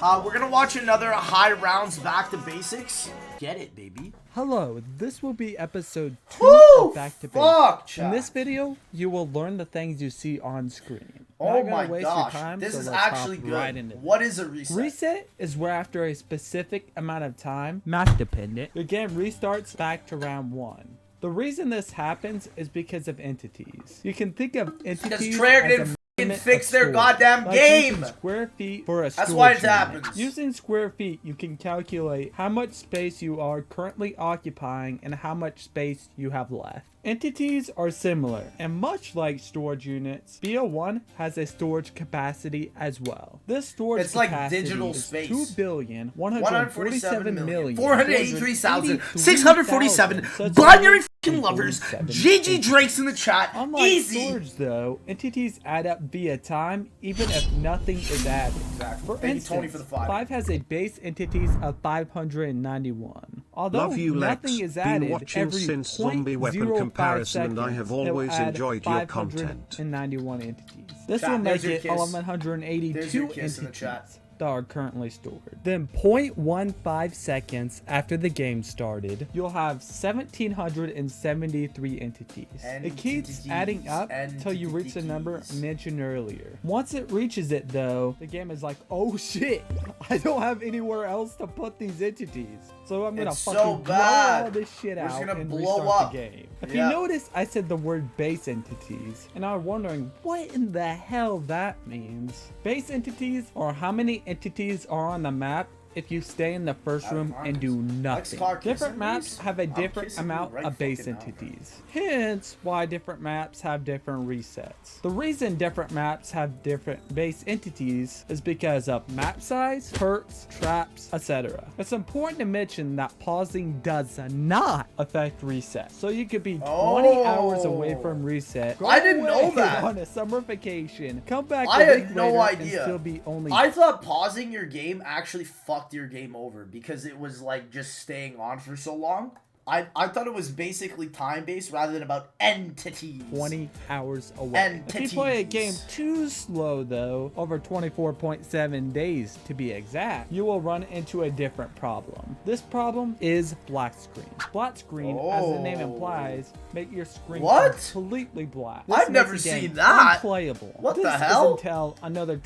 We're gonna watch another high rounds back to basics. Get it, baby. Hello, this will be episode 2 Woo! of Back to Fuck, Basics. chat. In this video, you will learn the things you see on screen. Oh Not gonna my waste your gosh, time, this so is let's actually hop good. right into What is a reset? Reset is where after a specific amount of time, map dependent, your game restarts back to round 1. The reason this happens is because of entities. You can think of entities Treyarch as didn't a fix their storage, goddamn like game. using square feet for a That's storage why it unit. happens. Using square feet, you can calculate how much space you are currently occupying and how much space you have left. Entities are similar, and much like storage units, BO1 has a storage capacity as well. This storage It's like capacity digital is space. 2,147,483,647 binary fucking lovers. GG Drakes in the chat. Unlike Easy. storage, though, entities add up via time, even if nothing is added. Exactly. For Thank you, instance, Tony, for the 5. 5 has a base entities of 591. Although Love you, nothing Lex. is added, Been watching every since Zombie Weapon 0.05 Comparison and I seconds, have it will always add enjoyed your content. 591 entities. This Chat, will make there's your it kiss. 1182 There's your kiss in the entities chat. that are currently stored. Then 0.15 seconds after the game started, you'll have 1,773 entities. It keeps adding up until you reach the number mentioned earlier. Once it reaches it though, the game is like, oh shit, I don't have anywhere else to put these entities. So I'm gonna It's fucking so blow bad. all this shit We're just out gonna and blow restart up. the game. If Yeah. you notice, I said the word base entities, and I'm wondering what in the hell that means. Base entities are how many entities are on the map if you stay in the first room and do nothing. Different maps have a different amount of base entities. Hence why different maps have different resets. The reason different maps have different base entities is because of map size, perks, traps, etc. It's important to mention that pausing does not affect reset. So you could be 20 hours away from reset. Go I didn't know away that. on a summer vacation. Come back I a had week no later idea. and still be only I thought pausing your game actually fucked your game over because it was like just staying on for so long. I thought it was basically time-based rather than about entities. 20 hours away. If you play a game too slow though, over 24.7 days to be exact, you will run into a different problem. This problem is black screen. Black screen, as the name implies, make your screen completely black. This I've makes never the game seen that. Unplayable. What this the hell? Is until another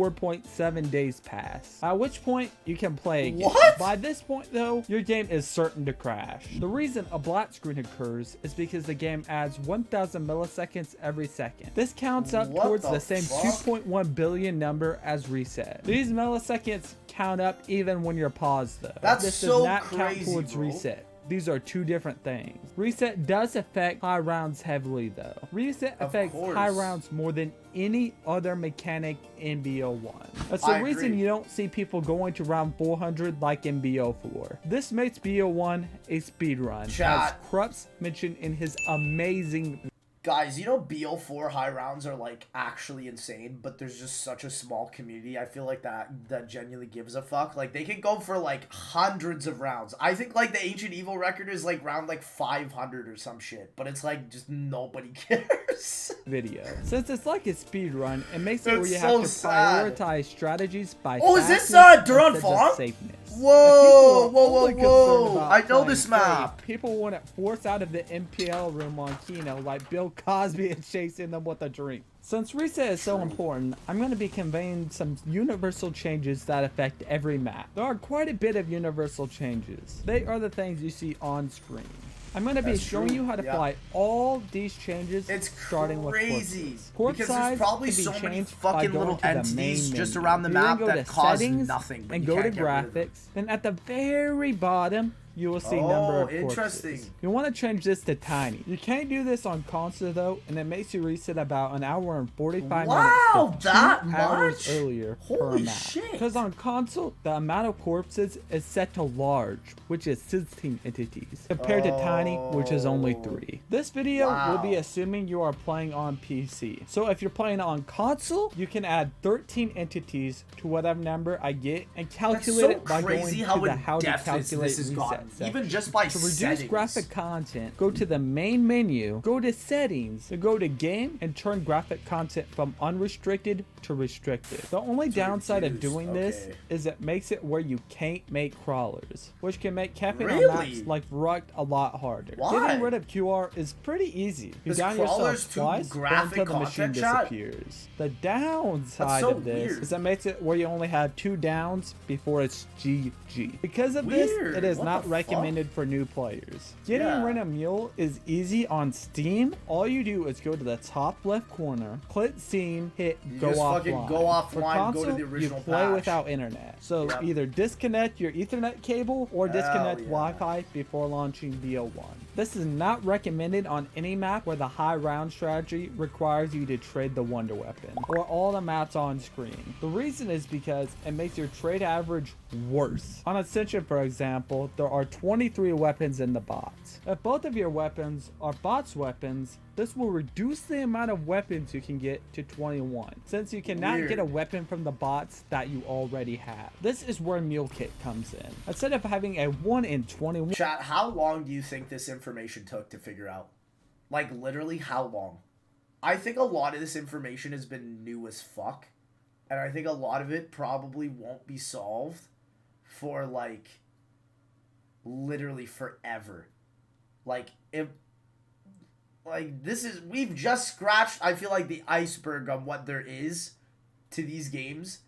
24.7 days pass, at which point you can play again. What? By this point though, your game is certain to crash. The reason a black screen occurs is because the game adds 1,000 milliseconds every second. This counts up What towards the the same fuck? 2.1 billion number as reset. These milliseconds count up even when you're paused though. That's this so does not count crazy, towards bro. reset. These are two different things. Reset does affect high rounds heavily though. Reset affects high rounds more than any other mechanic in BO1. That's the reason agree. you don't see people going to round 400 like in BO4. This makes BO1 a speedrun, as Chat. Krups mentioned in his amazing Guys, you know BO4 high rounds are like actually insane, but there's just such a small community. I feel like that genuinely gives a fuck. Like they can go for like hundreds of rounds. I think like the Ancient Evil record is like round like 500 or some shit, but it's like just nobody cares. video. Since it's like a speed run, it makes it That's where you so have to sad. prioritize strategies by Oh, is this, fastness Duran instead of Farm? safeness. Whoa, If people are whoa, only whoa, concerned whoa. about I know playing this safe, map. People want it forced out of the MPL room on Kino like Bill Cosby and chasing them with a drink. Since reset is so important, I'm going to be conveying some universal changes that affect every map. There are quite a bit of universal changes. They are the things you see on screen. I'm going to be showing you how to apply all these changes starting with crazy. Corpse Because size there's probably can be so many changed fucking by going little to the entities main just menu. around the You then map go that to cause settings nothing, but and you go to can't get rid of them. graphics. Then at the very bottom, you will see number of corpses. Interesting. You want to change this to tiny. You can't do this on console though, and it makes you reset about an hour and 45 minutes to that 2 hours much? earlier per Holy map. shit. Because on console, the amount of corpses is set to large, which is 16 entities, compared to tiny, which is only 3. This video will be assuming you are playing on PC. So if you're playing on console, you can add 13 entities to whatever number I get and calculate it by going to the how to calculate reset section. Even just by To reduce settings. graphic content, go to the main menu, go to settings, then go to game, and turn graphic content from unrestricted to restricted. The only downside of doing this is it makes it where you can't make crawlers, which can make camping on maps like Verruckt a lot harder. Why? Getting rid of QR is pretty easy. You down yourself twice until the machine disappears. The downside of this is it makes it where you only have 2 downs before it's GG. Because of this, it is not recommended for new players. Getting rid of Mule is easy on Steam. All you do is go to the top left corner, click Steam, hit go offline. For console, go to the original you play patch. without internet. So either disconnect your Ethernet cable or disconnect Wi-Fi before launching VO1. This is not recommended on any map where the high round strategy requires you to trade the wonder weapon or all the maps on screen. The reason is because it makes your trade average worse. On Ascension, for example, there are 23 weapons in the bots. If both of your weapons are bots weapons, this will reduce the amount of weapons you can get to 21, since you cannot get a weapon from the bots that you already have. This is where Mule Kit comes in. Instead of having a 1 in 21... Chat, how long do you think this information took to figure out? Like, literally, how long? I think a lot of this information has been new as fuck, and I think a lot of it probably won't be solved for, like, literally forever. Like, if... Like, this is... We've just scratched, I feel like, the iceberg on what there is to these games.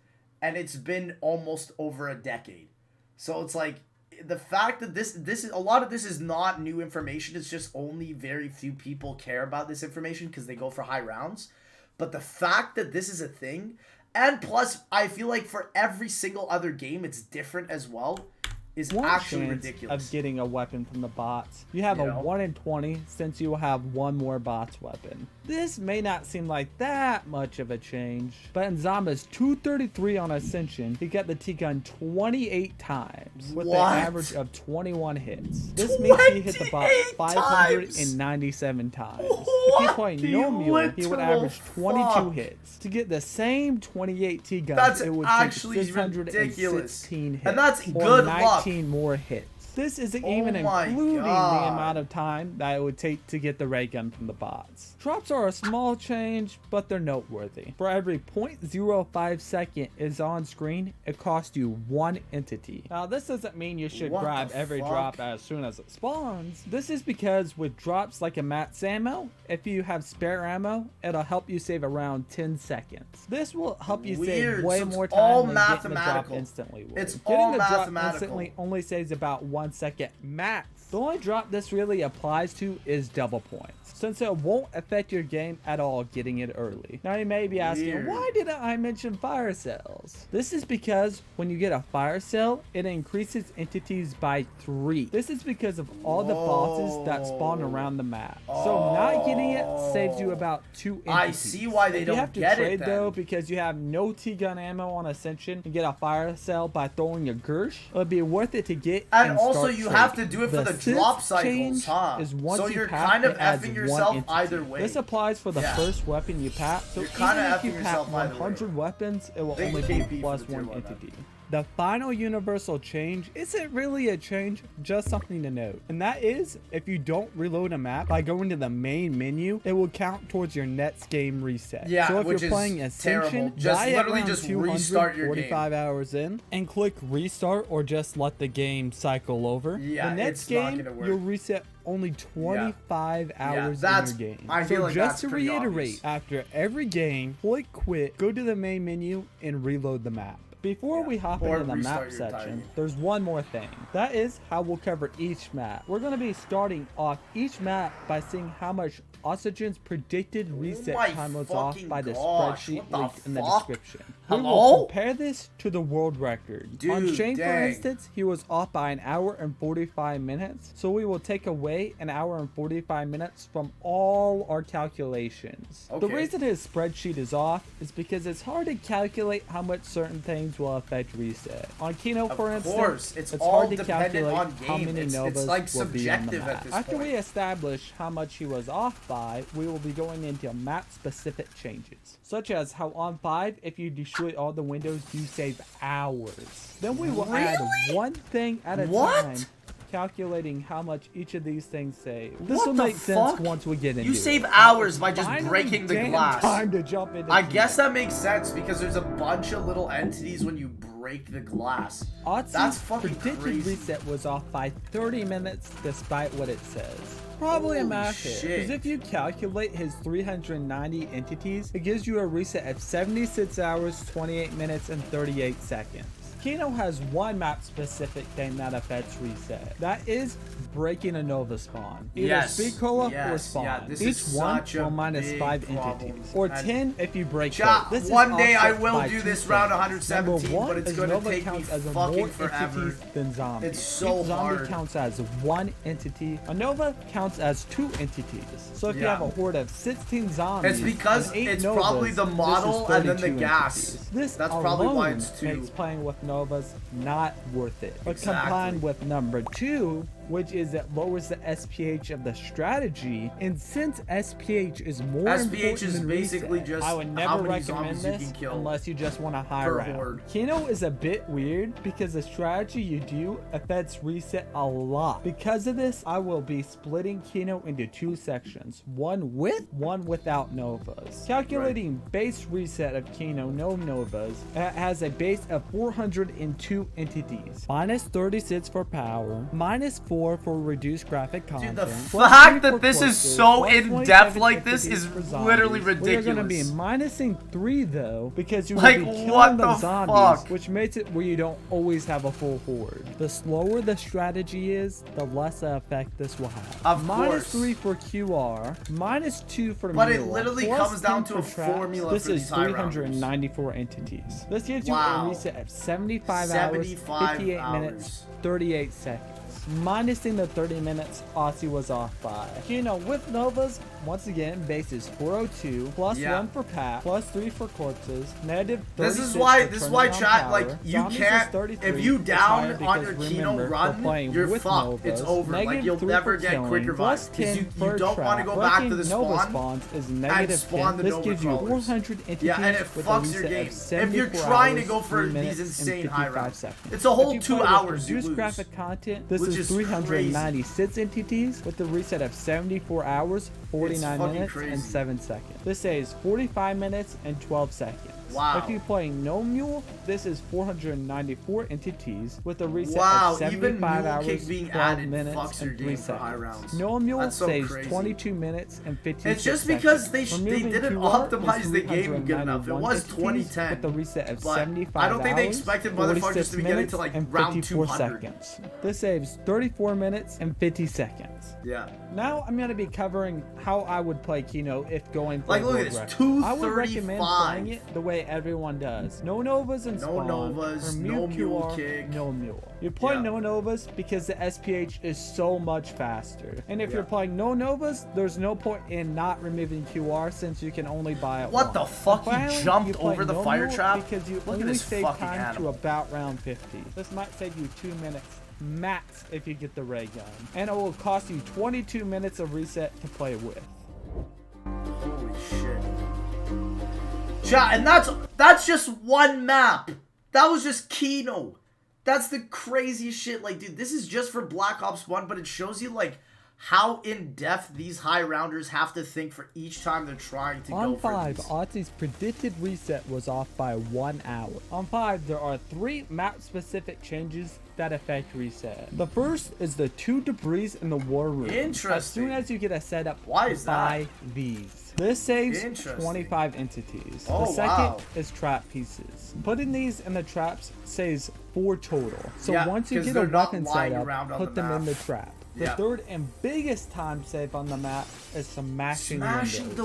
And it's been almost over a decade. So it's like... The fact that this is... A lot of this is not new information. It's just only very few people care about this information because they go for high rounds. But the fact that this is a thing... And plus, I feel like for every single other game, it's different as well. Is actually ridiculous. Of getting a weapon from the bots. You have a 1 in 20 since you will have 1 more bots weapon. This may not seem like that much of a change, but in Zomba's 233 on Ascension, he got the T-gun 28 times with an average of 21 hits. This means he hit the bot 597 times. If he played no Mule, he would average 22 hits. To get the same 28 T-guns, it would take 616 hits. And that's good luck. More hits. This isn't even including the amount of time that it would take to get the ray gun from the bots. Drops are a small change, but they're noteworthy. For every 0.05 second is on screen, it costs you 1 entity. Now, this doesn't mean you should grab every drop as soon as it spawns. This is because with drops like a Matt's ammo, if you have spare ammo, it'll help you save around 10 seconds. This will help you save way more time than getting the drop instantly would. Getting the drop instantly only saves about 1 second max. The only drop this really applies to is double points, since it won't affect your game at all getting it early. Now you may be asking, why didn't I mention fire cells? This is because when you get a fire cell, it increases entities by 3. This is because of all the bosses that spawn around the map. So not getting it saves you about 2 entities. I see why they don't get it. You have to trade though because you have no T-gun ammo on Ascension and get a fire cell by throwing a Gersh. It would be worth it to get and also you have to do it for the drop cycles, huh? So you're kind of effing yourself either way. This applies for the first weapon you pack. So even if you pack 100 weapons, it will only be plus 1 entity. The final universal change isn't really a change, just something to note. And that is, if you don't reload a map by going to the main menu, it will count towards your next game reset. Yeah, so if you're playing Ascension, die at around 245 hours in and click restart or just let the game cycle over. Yeah, the next game, you'll reset only 25 hours in your game. I feel like just to reiterate, after every game, click quit, go to the main menu, and reload the map. Before we hop into the map section, there's one more thing. That is how we'll cover each map. We're going to be starting off each map by seeing how much Ascension's predicted reset time was off by the spreadsheet linked in the description. We will compare this to the world record. On Shane, for instance, he was off by 1 hour and 45 minutes. So we will take away 1 hour and 45 minutes from all our calculations. The reason his spreadsheet is off is because it's hard to calculate how much certain things will affect reset. On Kino, for instance, it's hard to calculate how many Novas will be on the map. After we establish how much he was off by, we will be going into map-specific changes, such as how on 5, if you destroy all the windows, you save hours. Then we will add one thing at a time calculating how much each of these things save. This What will the make sense fuck? once we get into You it. save hours by just Finally, breaking the damn glass. time to jump into I Kino. guess that makes sense because there's a bunch of little entities when you break the glass. That's Otzi's fucking predicted crazy. reset was off by 30 minutes despite what it says. Probably a Holy math hit, shit. because if you calculate his 390 entities, it gives you a reset of 76 hours, 28 minutes, and 38 seconds. Kino has one map specific thing that affects reset. That is breaking a Nova spawn. Either Yes, speed cola or yes, spawn. yeah, this Each is one such a will minus big 5 problem. entities. Or And 10 if you break Chat, both. This one is day I offset will by do two this round things. 117, Number one but it's is gonna Nova take me counts as fucking more forever. entities than zombies. It's so Each zombie hard. counts as one entity. A Nova counts as 2 entities. So if you Yeah. have a horde of 16 zombies, It's because and 8 it's Novas, probably the this is model and then the 32 gas. entities. This That's probably why alone it's 2. makes playing with Novas not worth it. But Exactly. combined with number 2, which is it lowers the SPH of the strategy, and since SPH is more SPH important is than basically reset, just I would how never many recommend zombies you this can kill unless you just want a high per round. horde. Kino is a bit weird because the strategy you do affects reset a lot. Because of this, I will be splitting Kino into 2 sections, one with, one without Novas. Calculating base reset of Kino, no Novas, it has a base of 402 entities, minus 36 for power, minus 4 for reduced graphic content. the plus fact 3 that for this is corpses, so plus in 27 depth like this entities is for zombies. literally We are going to be ridiculous. minusing 3 though, because you will Like, be killing what the the zombies, fuck? which makes it where you don't always have a full horde. The slower the strategy is, the less effect this will have. Of Minus course. 3 for QR, minus 2 for But it mule, literally plus comes down 10 to for a traps. formula This for is these high rounders. 394 entities. This gives you Wow. a reset of 75 hours, 75 58 hours. minutes, 38 seconds. Minusing the 30 minutes Aussie was off by. Kino with Novas, once again, base is 402, plus Yeah. 1 for Pat, plus 3 for corpses, negative 36 This is for why turning on chat, power. like, you Zombies is can't, 33. if you It's down higher on because your Kino remember, we're run, playing you're with fucked. It's Novas. over. Like, Negative you'll 3 never for get killing, quick plus revive, 'cause 10 you for don't trap. wanna go back to Breaking the Nova spawn spawns is negative spawn 10. the This Nova gives you crawlers. 400 entities Yeah, and it with a fucks your reset game. of If you're 74 trying to hours, go for 3 these minutes, and insane high 55 rounds, seconds. it's a whole If you 2 play with hours you reduced lose. graphic content, this Which is is 396 entities with a reset of 74 hours, 49 fucking minutes, crazy. and 7 seconds. This saves 45 minutes and 12 seconds. Wow. If you play No Mule, this is 494 entities with a reset Wow, of even 75 Mule hours, Kick being 12 added minutes, fucks your and 3 game for high seconds. rounds. No Mule That's so saves crazy. 22 minutes and 15 It's just seconds. because they Removing didn't QR optimize is the game good enough. It 391 was entities 2010. with a reset of but 75 I don't think they hours, expected motherfuckers 46 to be getting to minutes, like and round 54 200. seconds. This saves 34 minutes and 50 seconds. Yeah. Now I'm going to be covering how I would play Kino if going for Like, a look at world this, record. I would recommend 235. playing it the way everyone does. No Novas and No spawn, Novas, remove no Mule QR, Kick. no Mule. You play Yeah. no Novas because the SPH is so much faster. And if Yeah. you're playing no Novas, there's no point in not removing QR since you can only buy it What once. the fuck? He Finally, jumped you play over the no fire Mule trap? because you Look at only this save fucking time to animal. about round 50. This might save you 2 minutes max if you get the ray gun. And it will cost you 22 minutes of reset to play with. Holy shit. Chat, and that's just one map. That was just Kino. That's the craziest shit. Like, dude, this is just for Black Ops 1, but it shows you, like, how in-depth these high rounders have to think for each time they're trying to On go for 5, these. Otzi's predicted reset was off by 1 hour. On 5, there are 3 map-specific changes that affect reset. The first is the 2 debris in the war room. Interesting. As soon as you get a setup, Why is that? buy these. This saves Interesting. 25 entities. Oh, the second wow. is trap pieces. Putting these in the traps saves 4 total. So Yeah, once you 'cause get a they're not weapon lying setup, around on put the them in the map. trap. The Yeah. third and biggest time save on the map is smashing the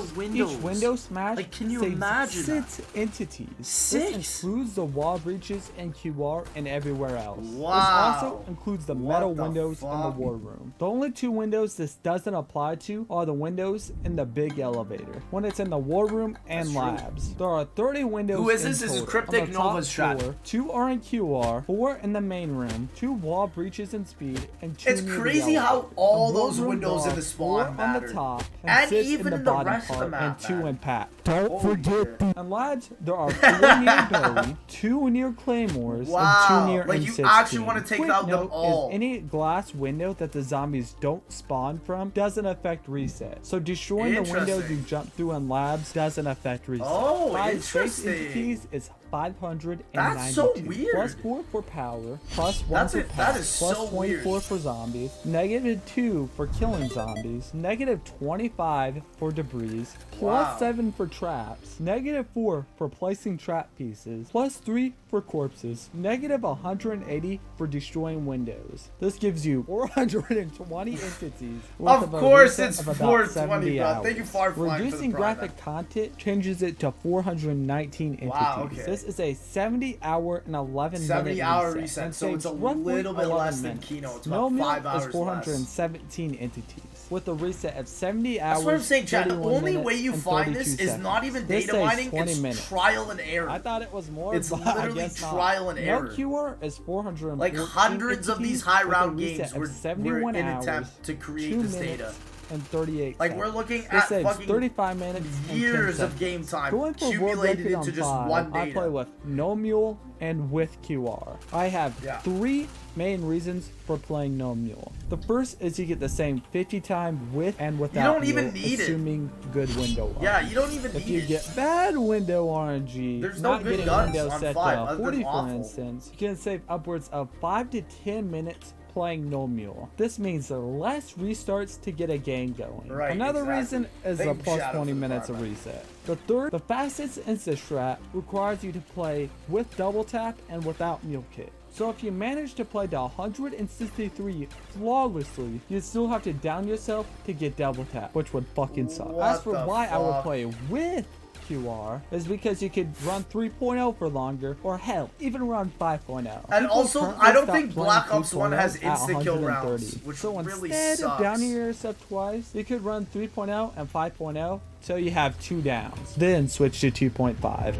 windows. windows. Each window smash Like, can you saves imagine 6 entities. 6? This includes the wall breaches and QR and everywhere else. Wow. This also includes the What metal the windows in the fuck? war room. The only 2 windows this doesn't apply to are the windows in the big elevator, when it's in the war room and That's true. labs. There are 30 windows. Who is in this? This is total. Cryptic On the top Nova's chat. floor, 2 are in QR, 4 in the main room, 2 wall breaches in speed, and 2 It's near the crazy how how all A those boardroom, windows there in are the 4 spawn on matter. the top, And six even in the in the bottom rest of the part, map, and 2 man. in pack. Don't forget the... And lads, there are 4 near Billy, 2 near Claymores, Wow, and 2 near like you M16. actually want to take Quick out them note all. is any glass window that the zombies don't spawn from doesn't affect reset. So destroying the windows Interesting. you jump through in labs doesn't affect reset. Oh, 5 space interesting. entities is 592. That's so weird. Plus 4 for power, plus 1 That's for it. power, That is plus so 24 weird. for zombies, -2 for killing zombies, -25 for debris, plus Wow. 7 for traps, -4 for placing trap pieces, plus 3 for corpses, -180 for destroying windows. This gives you 420 entities. with Of a course reset it's of about 420, 70 bro. Thank you, hours. Farfly, for the Reducing prime, graphic content changes it to 419 entities. Wow, okay. This is a 70-hour and 11-minute 70-hour reset, reset, and so it's saves a roughly little bit 11 less than minutes. Kino. It's No about Meal 5 hours is 417 entities, with a reset of 70 hours. That's what I'm saying, Chad. The 31 only minutes, way you and find 32 this is seconds. not even This data saves mining, 20 it's minutes. trial and error. I thought it was more. It's but I literally guess not. trial and error. No QR is 400. Like hundreds of these high round games were 71 in hours, attempt to create 2 this minutes, data. and 38 Like seconds. we're looking This at saves fucking 35 minutes and 10 years of seconds. game time Going for world accumulated record on into just 5, one I play data. with no mule and with QR. I have Yeah. 3 main reasons for playing no mule. The first is you get the same 50 time with and without don't even mule, need it. assuming good window Yeah, RNG. you don't even If need you it. get bad window RNG, There's no not good getting guns window on set 5 to other than 40 for awful. instance, you can save upwards of 5 to 10 minutes playing no mule. This means less restarts to get a game going. Right, Another exactly. reason is Thank the you, plus Shadow, 20 for the minutes of prime. reset. The third, the fastest insta strat requires you to play with double tap and without mule kit. So if you manage to play to 163 flawlessly, you still have to down yourself to get double tap, which would fucking suck. What As for the why I would fuck? play with QR is because you could run 3.0 for longer, or hell, even run 5.0. And People also, currently I don't stop think playing Black Ops 1 has 3.0 at instant kill 130. rounds, which so really instead of sucks. downing yourself twice, you could run 3.0 and 5.0 till you have 2 downs, then switch to 2.5.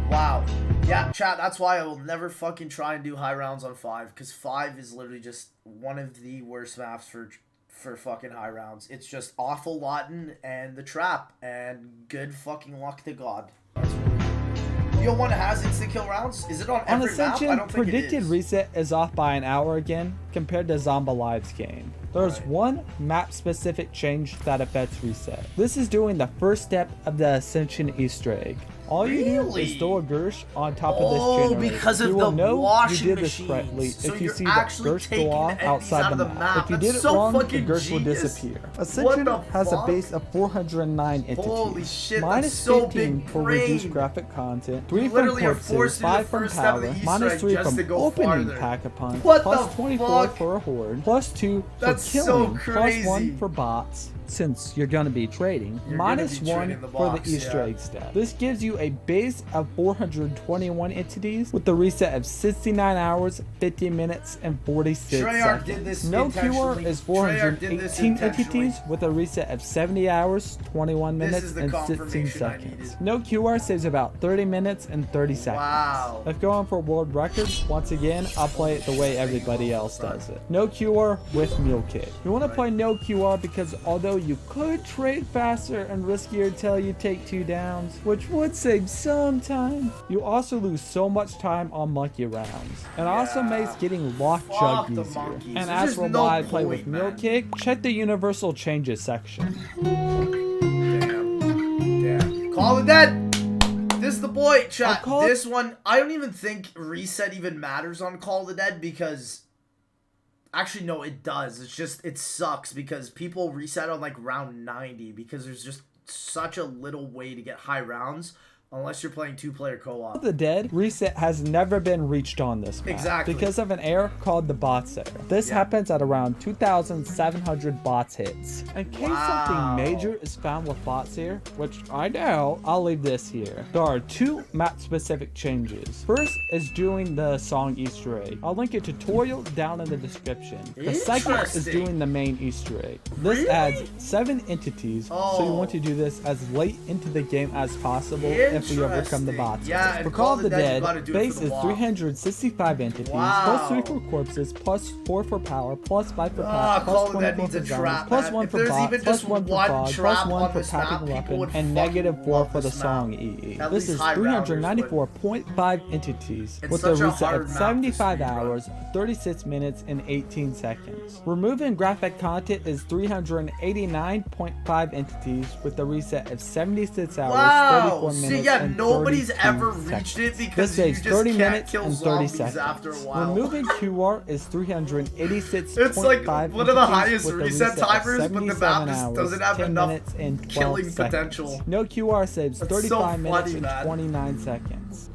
Wow. Yeah, chat, that's why I will never fucking try and do high rounds on 5, because 5 is literally just one of the worst maps for fucking high rounds. It's just awful Lawton and the trap, and good fucking luck to God. BO1 has instant kill rounds? Is it on On every map? Ascension, I don't think it predicted is. reset is off by an hour again compared to Zomba Live's game. There's Right. one map-specific change that affects reset. This is doing the first step of the Ascension Easter egg. All you do Really? is throw a Gersh on top of this Oh, generator. because of you will the know washing you did this machines. correctly So if you you're see the actually Gersh taking go off enemies outside out the of the map. map. If you That's did it so wrong, the fucking Gersh will genius. disappear. What Ascension the has a fuck? base of 409 entities. Holy shit, that's Minus so 15 big for reduced brain. graphic content, 3 from literally are corpses, forced to do the 5 from first step of power, the Easter minus egg 3 just from to go opening farther. pack-a-punch, What plus the 24 fuck? for a horde, plus 2 for That's so killing, plus crazy. 1 for bots, since you're gonna be trading, You're gonna minus be 1 trading the for box, the Easter yeah. egg step. This gives you a base of 421 entities with the reset of 69 hours, 50 minutes, and 46 Treyarch seconds. did this No QR intentionally. is Treyarch did this 418 intentionally. entities with a reset of 70 hours, 21 This minutes, is the and 16 confirmation I seconds. needed. No QR saves about 30 minutes and 30 seconds. Wow. If going for world records, once again, I'll play it the way everybody else does it. No QR with mule kit. You want to play no QR because although you could trade faster and riskier till you take 2 downs, which would save some time, you also lose so much time on monkey rounds. And also Yeah. makes getting lock Fuck jug the easier. monkeys. And There's as just for no why I play with point, mule man. kit, check the universal changes section. Damn. Call it dead. This is the boy, chat. Call- This one, I don't even think reset even matters on Call of the Dead because... Actually, no, it does. It's just, it sucks because people reset on like round 90 because there's just such a little way to get high rounds unless you're playing 2-player co-op. of the Dead reset has never been reached on this map Exactly. because of an error called the bots error. This Yeah. happens at around 2,700 bots hits. In case Wow. something major is found with bots here, which I doubt, I'll leave this here. There are 2 map specific changes. First is doing the song Easter egg. I'll link a tutorial down in the description. The second is Interesting. doing the main Easter egg. This Really? adds 7 entities, so you Oh. want to do this as late into the game as possible if if we overcome the bots. Yeah, and for Call of the you Dead, gotta do it base for the is wall. 365 entities, Wow. plus 3 for corpses, plus 4 for power, plus 5 for Ah, pack, Call plus of the Dead 24 needs a for zombies, trap, plus man. 1 If for there's bot, even plus just 1 for one fog, trap plus 1 on for this map, packing people weapon, would and fucking negative 4 love for the this song map. EE. At This least is high rounders would. 394.5 entities, It's with a such a reset hard of map to 75 speedrun. hours, 36 minutes, and 18 seconds. Removing graphic content is 389.5 entities, with a reset of 76 hours, Wow. 34 minutes, See, yeah, and nobody's 32 ever seconds. reached it This because you saves just 30 can't minutes kill and 30 zombies seconds. after a while. Removing QR is 386.5 It's like one of the highest with a reset reset of timers, but the 77 map just hours, doesn't have 10 enough minutes, and 12 killing seconds. potential. No QR saves That's 35 so minutes funny, and man. 29 seconds.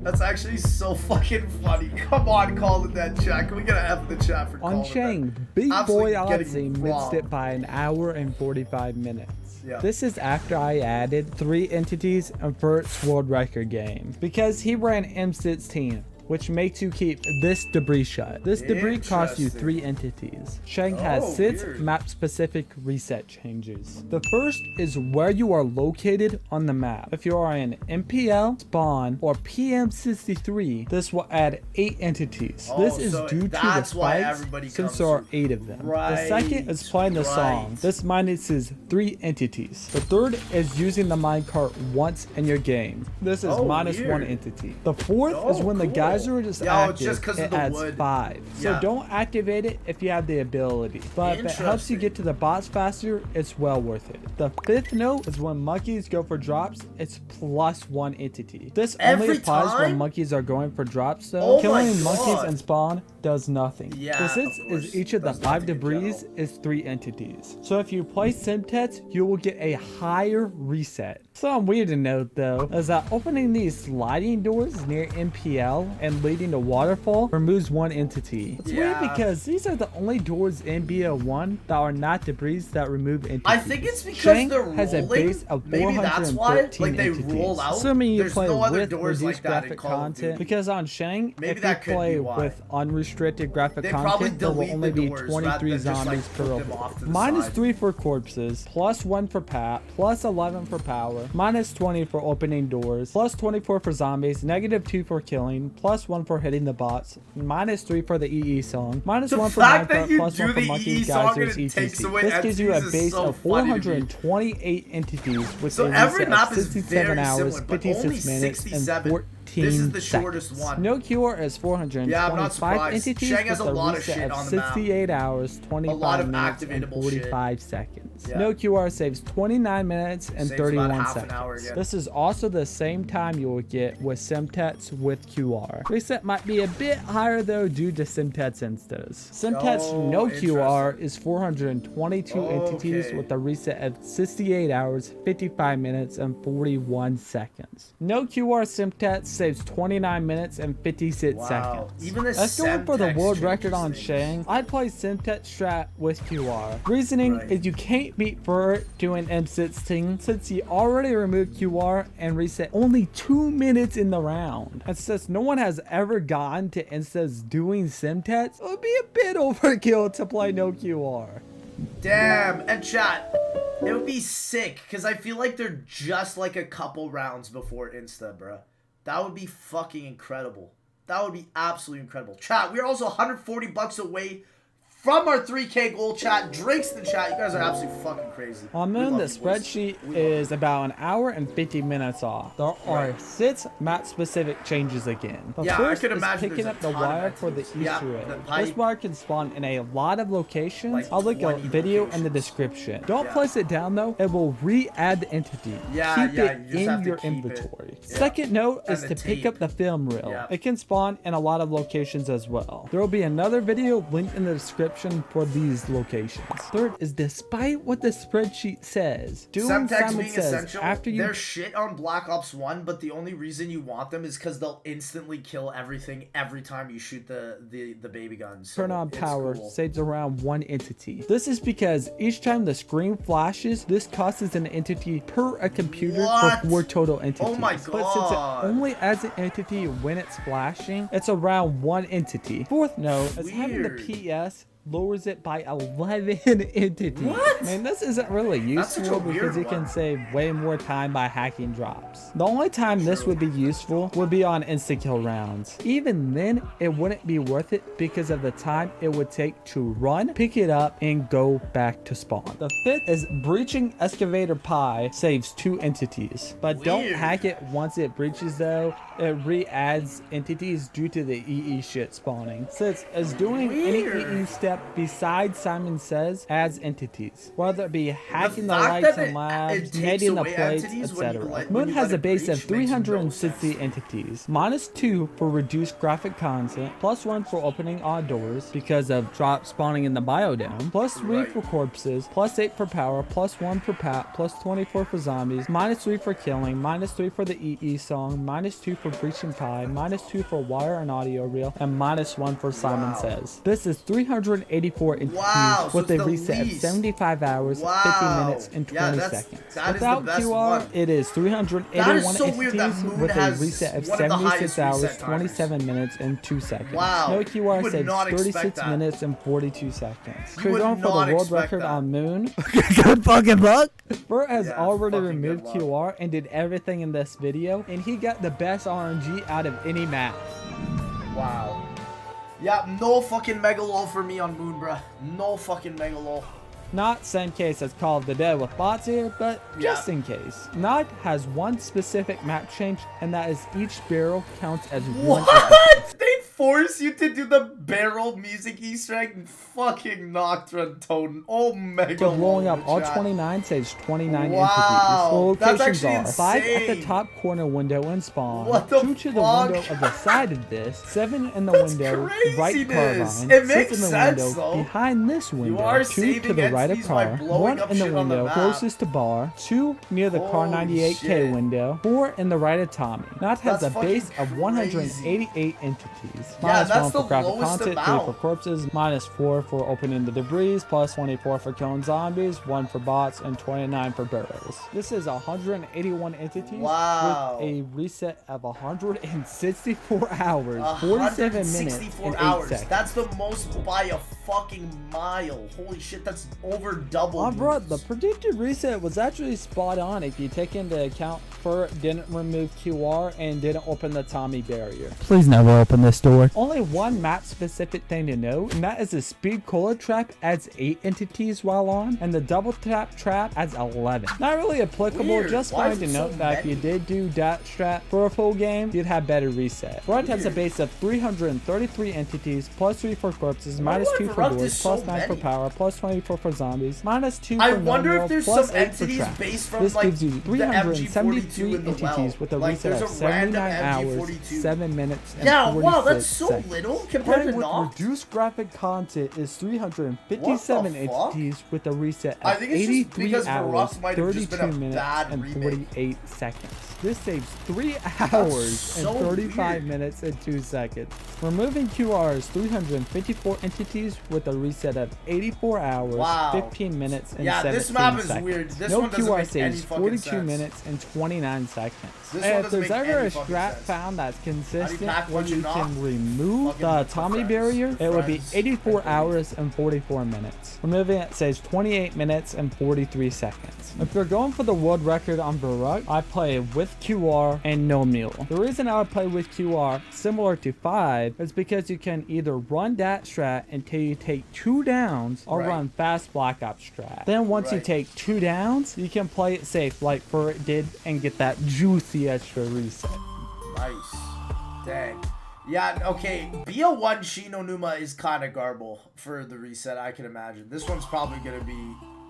That's actually so fucking funny. Come on, Call of the Dead chat. Can we get an F in the chat for Call On of the Shang, Dead? Big Boy Absolutely Odyssey getting missed robbed. it by an hour and 45 minutes. Yeah. This is after I added 3 entities and first world record game, because he ran M16, which makes you keep this debris shut. This debris costs you Interesting. 3 entities. Shang has Oh, 6 weird. map-specific reset changes. The first is where you are located on the map. If you are in MPL, Spawn, or PM63, this will add 8 entities. Oh, this is so due to the that's why spikes, everybody since comes there are to- 8 of them. The Right, second is playing the song. right. This minuses 3 entities. The third is using the minecart once in your game. This is Oh, minus 1 weird. entity. The fourth is Oh, when the cool. geyser is Yeah, active, it's just 'cause of it the adds wood. 5. So Yeah. don't activate it if you have the ability. But if it helps you Interesting. get to the bots faster, it's well worth it. The fifth note is when monkeys go for drops, it's plus 1 entity. This only Every applies when time? monkeys are going for drops though. Oh my Killing monkeys God. and spawn does nothing. Yeah, The sixth of course. is each of the Does 5 nothing in debris general. is 3 entities. So if you play Simtets, you will get a higher reset. Something weird to note though is that opening these sliding doors near MPL and leading to waterfall removes 1 entity. It's weird Yeah. because these are the only doors in BO1 that are not debris that remove entities. I think it's because Shang they're has a rolling. base of Maybe that's why. 413 Like they entities. roll out. Assuming you There's play no other with doors reduced like that in graphic Call of content, Duty. because on Shang, Maybe if that you could play be why. with unrestricted graphic They probably content, there will delete only the be doors rather 23 than just, like, zombies per put them overall. off to the Minus side. 3 for corpses, plus 1 for pat, plus 11 for power, minus 20 for opening doors, plus 24 for zombies, negative 2 for killing, plus 1 for hitting the bots, minus 3 for the EE song, minus The 1 for fact that minecart, you plus do 1 for the monkeys, EE song and geysers, it takes etc. away This gives you a entities is base so of funny to me. 428 entities with So a every reset map of is 67 very hours, similar, but 56 only minutes, 67. and 14 This is the shortest seconds. one. No cure is 425 Yeah, I'm not surprised. entities Shang has with a lot of reset shit of on the map. 68 hours, 25 of minutes, and activatable 45 seconds. Yeah. No QR saves 29 minutes and Saves about 31 half an seconds. hour again. This is also the same time you will get with Simtets with QR. Reset might be a bit higher though due to Simtets instas. Simtets Oh, no QR interesting. is 422 entities Okay. with a reset of 68 hours, 55 minutes, and 41 seconds. No QR Simtets saves 29 minutes and 56 Wow. seconds. Even the Let's go for the Semtex world changes record on things. Shang. I'd play Simtet strat with QR. Reasoning Right. is you can't beat Verruckt doing M16 since he already removed QR and reset only 2 minutes in the round. And since no one has ever gotten to instas doing Simtets, it would be a bit overkill to play no QR. Damn. And chat, it would be sick because I feel like they're just like a couple rounds before Insta, bruh. That would be fucking incredible. That would be absolutely incredible. Chat, we're also 140 bucks away from our 3K goal, chat. Drinks in the chat. You guys are absolutely fucking crazy. On We Moon, love the you, boys. spreadsheet We love is about an hour and 50 minutes off. There are Right. 6 map-specific changes again. The Yeah, I first could is imagine picking there's up a the ton of wire for the entities. Yeah, Easter egg. the This pipe. wire can spawn in a lot of locations. Like I'll link a 20 video in the locations. description. Don't Yeah. place it down though, it will re-add the entity. Yeah, Keep yeah, it you just have in to your keep it. inventory. Yeah. Second note And is the to pick tape. up the film reel. Yeah. It can spawn in a lot of locations as well. There will be another video linked in the description for these locations. Third is despite what the spreadsheet says, doing Semtex Simon being says essential, after you they're shit on Black Ops 1, but the only reason you want them is because they'll instantly kill everything every time you shoot the baby guns. So turn on it's power, cool. saves around 1 entity. This is because each time the screen flashes, this costs an entity per a computer What? for 4 total entities. Oh my But since God. it only adds an entity when it's flashing, it's around 1 entity. Fourth note is having the Weird. PS lowers it by 11 entities. What? I mean, this isn't really That's such a useful weird because you can one. save way more time by hacking drops. The only time this would be useful would be on insta-kill rounds. Even then, it wouldn't be worth it because of the time it would take to run, pick it up, and go back to spawn. The fifth is breaching excavator pie saves 2 entities, but don't Weird. hack it once it breaches though. It re-adds entities due to the EE shit spawning. Since as doing any Weird. EE step besides Simon Says adds entities, whether it be hacking the fact lights that and labs, it takes mating the away plates, entities when you etc. let- when Moon you has let a it base of breach makes no 360 sense. entities, -2 for reduced graphic content, +1 for opening odd doors because of drop spawning in the biodome, +3 Right. for corpses, +8 for power, +1 for pat, +24 for zombies, -3 for killing, -3 for the EE song, -2 for breaching pie, -2 for wire and audio reel, and -1 for Simon Wow. Says. This is 384 entities Wow, so with it's a the reset of least. 75 hours, 50 Wow. minutes, and Yeah, 20 that's- seconds. that is the Without best QR, one. it is 381 That is so weird that entities Moon with a has reset of one of the 76 highest hours, reset timers. 27 minutes, and 2 seconds. Wow, No you QR would saves not expect 36 that. minutes and 42 seconds. You We're would going for the not world expect record that. on Moon. Good fucking luck. Bert has Yeah, already fucking good removed luck. QR and did everything in this video, and he got the best RNG out of any map. Wow. Yeah, no fucking mega lol for me on Moon, bruh. No fucking mega lol. Not same case as Call of the Dead with bots here, but just Yeah. in case. Not has one specific map change, and that is each barrel counts as one. What? They force you to do the barrel music Easter egg in fucking Nacht der Untoten. Oh, mega So blowing up lol, all chat. 29 saves 29 Wow, entities. The that's locations actually are 5 at the insane. top corner window in spawn, What the 2 to the fuck? window of the side of this, 7 in the That's window right craziness. carbine, It 6 makes in the sense, window though. behind this window, are 2 to saving the right of entities by car, blowing 1 up in the shit on the window map. closest to bar, 2 near the car Holy 98K shit. window, 4 in the right of Tommy. Not has That's a base fucking of 188 entities. Yeah, -1 that's for the graphic lowest content, 3 amount. for corpses, -4 for opening the debris, +24 for killing zombies, 1 for bots, and 29 for barrels. This is 181 entities Wow. with a reset of 164 hours, 47 minutes, 164 and 8 hours. seconds. That's the most by a fucking mile. Holy shit, that's over double. Oh, bro, Moon's. the predicted reset was actually spot on if you take into account Fur didn't remove QR and didn't open the Tommy barrier. Please never open this door. Only one map specific thing to note, and that is the speed cola trap adds 8 entities while on, and the double tap trap adds 11. Not really applicable, Weird. just Why fine is to it note so that if you many? did do that strap for a full game, you'd have better reset. Red has a Weird. base of 333 entities, +3 for corpses, why -2 for Verruckt doors, is so +9 for many? power, +24 for zombies, -2 I for wonder non-world, if there's plus some 8 for entities traps. based from This like gives you the 373 MG42 in the entities well. with a Like, reset there's of a random 79 hours, MG42. 7 minutes, and Yeah, 46 wow, that's so seconds. little compared Playing to with Nacht. reduced graphic content is 357 What the fuck? entities with a reset I of think it's just 83 because hours, Verruckt might have just been 32 a minutes, bad and remake. 48 seconds. This saves 3 hours so and 35 weird. minutes and 2 seconds. Removing QR is 354 entities with a reset of 84 hours, Wow. 15 minutes, and Yeah, 17 this map is seconds. weird. This no one doesn't QR make any saves fucking 42 sense. minutes and 29 seconds. This one if doesn't there's make ever any a fucking strat sense. found that's consistent pack where punch you and knock? can remove Fucking the look for Tommy friends. barrier, it would be Friends. 84 Okay. hours and 44 minutes. Removing it saves 28 minutes and 43 seconds. If you're going for the world record on Verruckt, I play with QR and no mule. The reason I would play with QR, similar to 5, is because you can either run that strat until you take 2 downs or Right. run fast black ops strat. Then once you Right. take 2 downs, you can play it safe like Furret did and get that juicy extra reset. Nice. Dang. Yeah, okay. BO1 Shi No Numa is kind of garble for the reset, I can imagine. This one's probably going to be...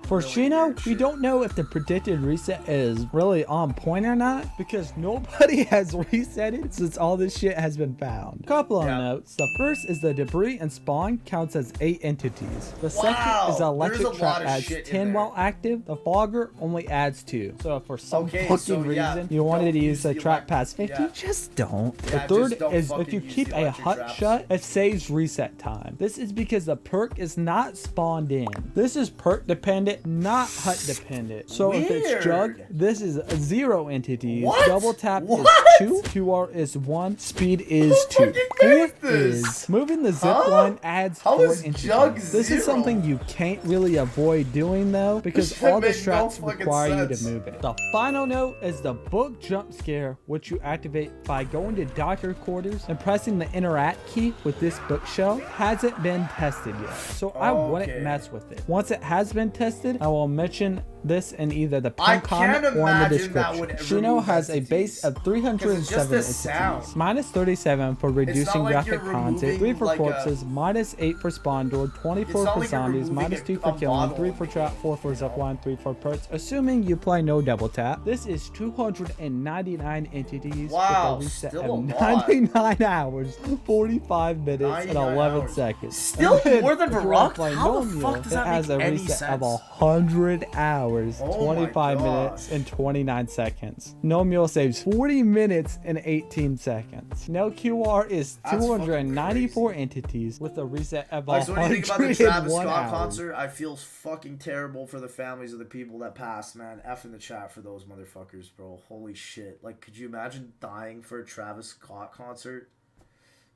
For really Shino, weird we shit. don't know if the predicted reset is really on point or not because nobody has resetted since all this shit has been found. Couple of Yeah. notes. The first is the debris and spawn counts as 8 entities. The second is the Wow, electric there's a trap lot of adds shit in 10 there. while active. The fogger only adds 2. So for some Okay, fucking so, yeah, reason you wanted to don't use use the the trap elect- past 50, yeah. just don't. Yeah, The just third don't is if fucking you use keep the a electric hut traps. shut, it saves reset time. This is because the perk is not spawned in. This is perk dependent, not hut dependent. So if it's jug, Weird. this is 0 entities. What? Double tap What? is 2. QR is 1. Speed is Who 2. fucking made Fourth is is moving the zip line adds How 4 is entities. Jug This zero? is something you can't really avoid doing though, because This shit all the make no strats fucking require you sense. to move it. The final note is the book jump scare, which you activate by going to doctor quarters and pressing the interact key with this bookshelf. Hasn't been tested yet, so I wouldn't mess with it. Once it has been tested, I will mention this in either the pinned comment or in the description. Shino has a base of 307 entities, minus 37 for reducing like graphic you're content, 3 for removing, like, corpses, minus 8 for spawn door, 24 not for like you're zombies, minus 2 for removing a killing, bottle 3 for trap, 4 for zipline, 3 for perks, assuming you play no double tap. This is 299 entities Wow, with a reset still a of lot. 99 hours, 45 minutes, and 11 hours. seconds. Still And then more than if you Verruckt? wanna play How the normal, fuck does it that has make a any reset sense? of 100 hours, Oh my 25 minutes, gosh. and 29 seconds. No Mule saves 40 minutes and 18 seconds. No QR is That's fucking 294 crazy. entities with a reset of Like, so what do you think about the Travis 101 Scott hours. concert? I feel fucking terrible for the families of the people that passed, man. F in the chat for those motherfuckers, bro. Holy shit. Like, could you imagine dying for a Travis Scott concert?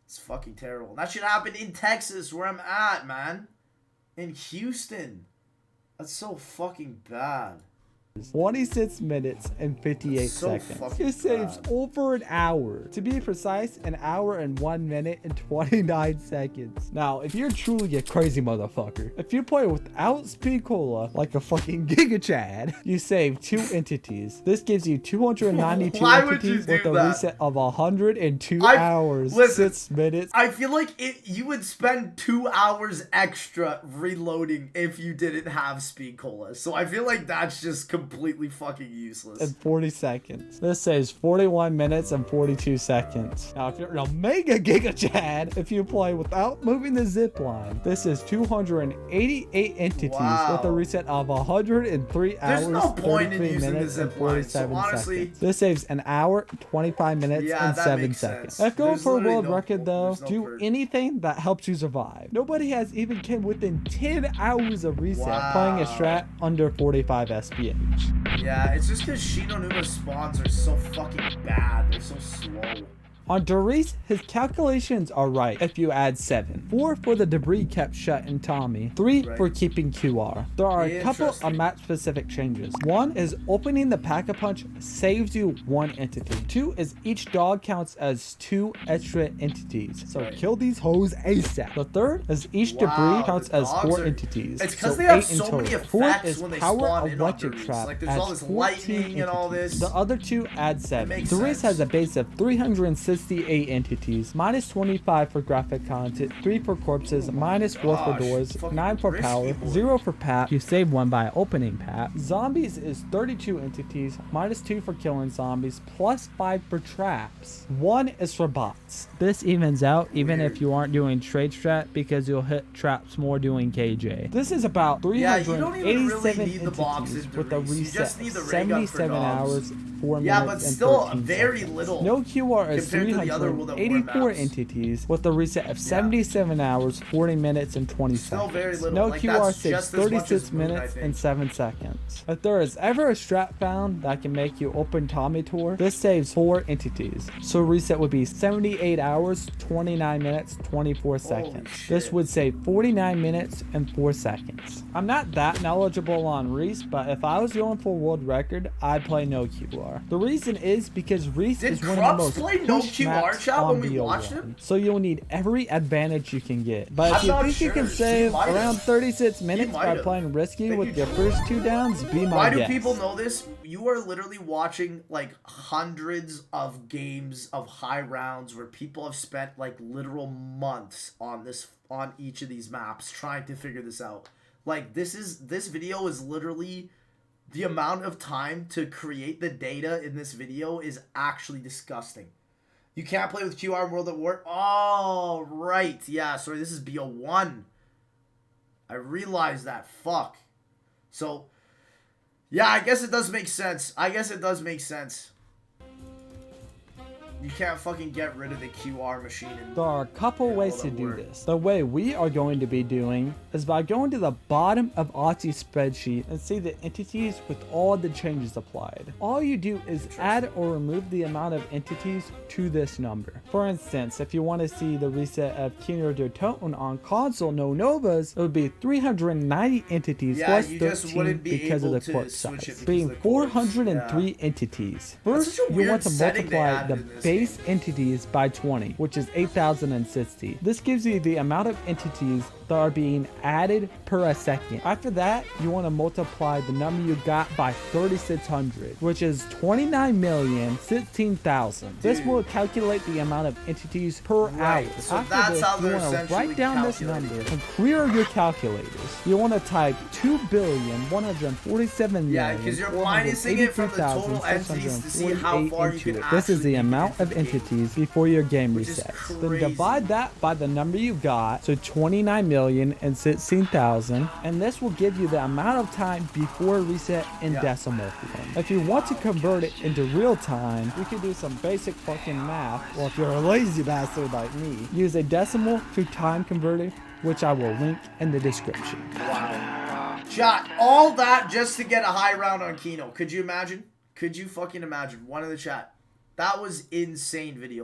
It's fucking terrible. That shit happened in Texas, where I'm at, man. In Houston. That's so fucking bad. 26 minutes and 58 So seconds. fucking It saves bad. over an hour. To be precise, an hour and 1 minute and 29 seconds. Now, if you're truly a crazy motherfucker, if you play without speed cola like a fucking Giga Chad, you save 2 entities. This gives you 292 Why would you entities with do a that? reset of 102 I- hours, listen, 6 minutes. I feel like you would spend 2 hours extra reloading if you didn't have speed cola. So I feel like that's just completely fucking useless. And 40 seconds. This saves 41 minutes and 42 seconds. Now, if you're an Omega Giga Chad, if you play without moving the zip line, this is 288 entities with a reset of 103 There's hours, no point in 33 using the minutes, and zip line, so 47 honestly- seconds. This saves an hour, 25 minutes, Yeah, and that 7 makes seconds. sense. If going There's for a literally world no record, though, there's no do perk. anything that helps you survive. Nobody has even came within 10 hours of reset playing a Wow. strat under 45 SPH. Yeah, it's just because Shi No Numa spawns are so fucking bad. They're so slow. On Doris, his calculations are right if you add 7. 4 for the debris kept shut in Tommy. 3 Right. for keeping QR. There are a couple of Interesting. map-specific changes. 1 is opening the Pack-a-Punch saves you 1 entity. 2 is each dog counts as 2 extra entities. So Right. kill these hoes ASAP. The 3rd is each Wow, debris counts the as dogs 4 are- entities. It's because so they have 8 in so many total. 4th effects is when they power spawn in on electric Doris. trap. Like, there's adds all this 14 lightning and all entities. this. The other 2 add 7. makes Doris sense. has a base of 368 entities, minus 25 for graphic content, 3 for corpses, minus 4 for gosh, doors, fucking 9 for risky power, boy. 0 for pap. You save 1 by opening pap. Zombies is 32 entities, minus 2 for killing zombies, plus 5 for traps. 1 is for bots. This evens out even Weird. if you aren't doing trade strat because you'll hit traps more doing KJ. This is about Yeah, you don't even 387 really need the box entities in with a Doris. You reset just need of the ray gun for 77 dogs. hours, 4 Yeah, minutes, but and still 13 very seconds. little No QR is compared to the other World at War 384 maps. entities with a reset of 77 hours, 40 minutes, and 20 Still seconds. very little. No Like, QR that's saves just as much 36 as Moon, I minutes think. and 7 seconds. If there is ever a strat found that can make you open Tommy Tour, this saves 4 entities. So reset would be 78 hours, 29 minutes, 24 seconds. This shit. would save 49 minutes and 4 seconds. I'm not that knowledgeable on Reese, but if I was going for world record, I'd play no QR. The reason is because Reese Did is one of the Krupps most play no pushed QR maps chat on when we BO1. watched him? So you'll need every advantage you can get. But if I'm you not think you sure. can He save might have. around 36 minutes might by have. playing risky Think with you your could. first 2 downs, be my Why do guess. people know this? You are literally watching like hundreds of games of high rounds where people have spent like literal months on each of these maps trying to figure this out. Like this video is literally the amount of time to create the data in this video is actually disgusting. You can't play with QR in World at War. Oh, right. Yeah, sorry, this is BO1. I realized that. Fuck. So, yeah, I guess it does make sense. You can't fucking get rid of the QR machine. There are a couple Yeah, ways well, to that do worked. this. The way we are going to be doing is by going to the bottom of Aussie's spreadsheet and see the entities with all the changes applied. All you do is add or remove the amount of entities to this number. For instance, if you want to see the reset of Kino der Toten on console no novas, it would be 390 entities Yeah, plus you just 13 wouldn't be because of able the to corpse switch it size, because being of the corpse, 403 entities. First, such a you weird want to setting they multiply added the in this base game. entities by 20, which is 8,060. This gives you the amount of entities that are being added per a second. After that, you want to multiply the number you got by 3,600, which is 29,016,000. This will calculate the amount of entities per Right, hour. so After that's this, how you they're want to essentially write down this calculating number it. and clear your calculators. You want to type 2,147,000,000. Yeah, because you're minusing it from the total entities to see how far you can into it. This is the actually amount of get into the game. entities before your game Which is resets. Then crazy. divide that by the number you got, so 29,016,000, and this will give you the amount of time before reset in Yeah. decimal form. If you want to convert it into real time, you can do some basic fucking math, or if you're a lazy bastard like me, use a decimal to time converter, which I will link in the description. Wow. Chat, all that just to get a high round on Kino. Could you imagine? Could you fucking imagine? One in the chat. That was insane video.